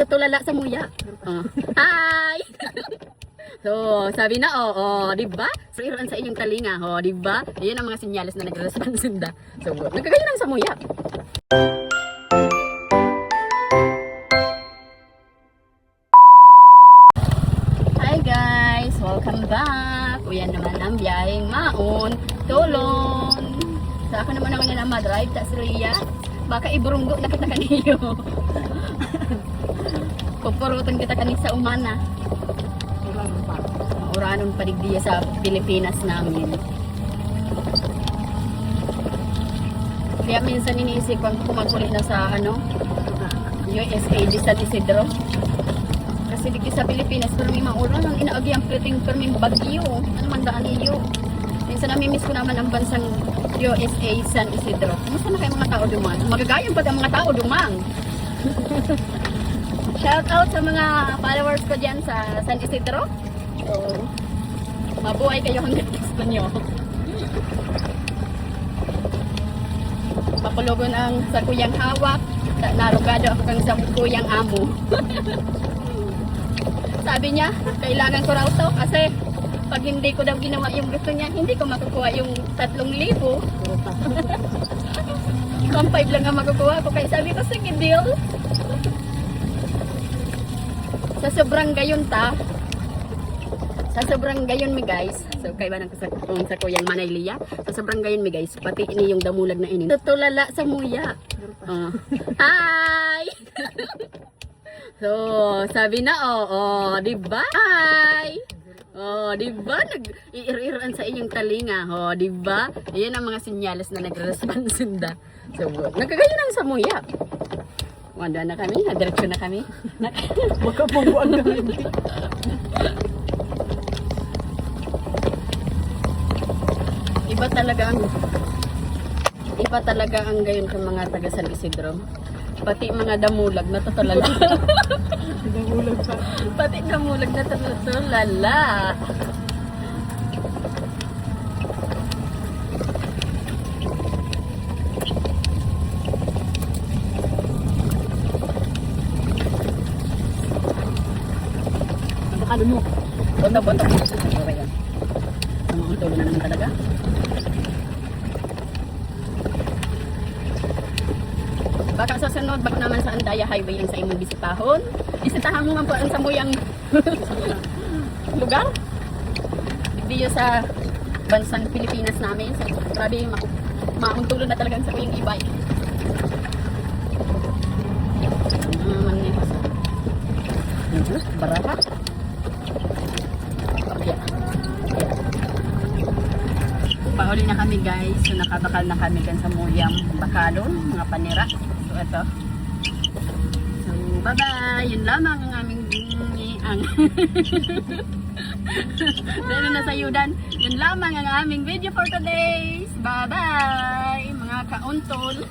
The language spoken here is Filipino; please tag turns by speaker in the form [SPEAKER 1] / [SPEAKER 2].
[SPEAKER 1] Tulala sa muya. Hi! So, sabi na, di ba? So, iran sa inyong talinga, di ba? Iyan ang mga sinyalis na nagre-response da. So, nagkagayon lang sa muya. Hi guys! Welcome back! Uyan naman ang biyaheng maon, tulon. So, ako naman ang nila madrive, tas Rhea. Baka iburunggo na kita kaniyo. Pupurutan kita kanisa umana. Uranon paligdiya sa Pilipinas namin. Kaya minsan iniisip ko kumaguli na sa USA di San Isidro. Kasi digdi sa Pilipinas pero may maulan ang inaagi ang priting perming bagyo. Ano man daan niyo? Minsan namimiss ko naman ang bansang USA San Isidro. Kumusta na kayo mga tao dumang? Magagayang pa ang mga tao dumang. Shout out sa mga followers ko dyan sa San Isidro. So, mabuhay kayo hanggang gusto nyo. Papulugon ang sa kuyang hawak. Narugado ako kang sa kuyang amo. Sabi niya, kailangan ko raw to kasi pag hindi ko daw ginawa yung gusto niya, hindi ko makukuha yung 3,000. 1,500 lang ang makukuha ko. Kaya sabi ko, sige deal. Sa sobrang gayon mi guys, so kaya ba sa kuyang Manaylia, sa sobrang gayon mi guys, pati ini yung damulag na ini tutulala sa muya. Hi! So, sabi na, di ba? Hi! Di ba? Nag-iir-iran sa inyong talinga, di ba? Iyan ang mga sinyalis na nagre-response da. So, nagkagayon lang sa muya. Wanda na kami, diretso na kami.
[SPEAKER 2] Baka pangbuan kami.
[SPEAKER 1] Iba talaga ang gayon sa mga taga San Isidro. Pati mga damulag na tutulala.
[SPEAKER 2] Damulag pa.
[SPEAKER 1] Pati damulag na tutulala.
[SPEAKER 2] Ano mo?
[SPEAKER 1] Boto. Okay yan. Ang tulo na naman talaga. Baka sa sunod, baka naman sa Andaya Highway ang sa imong bisitahon. Bisitahan mo man po ang samuyang lugar. Hindi sa bansang Pilipinas namin. So, grabe, mauntulo na talagang sa kuyang ibay. Baraha. Pauli na kami guys. So nakabakal na kami kan sa muyang bakalon, mga panira. So ito. So bye bye. Yun lamang ang aming dahil na sa yudan. Yun lamang ang aming video for today. Bye bye mga kauntol.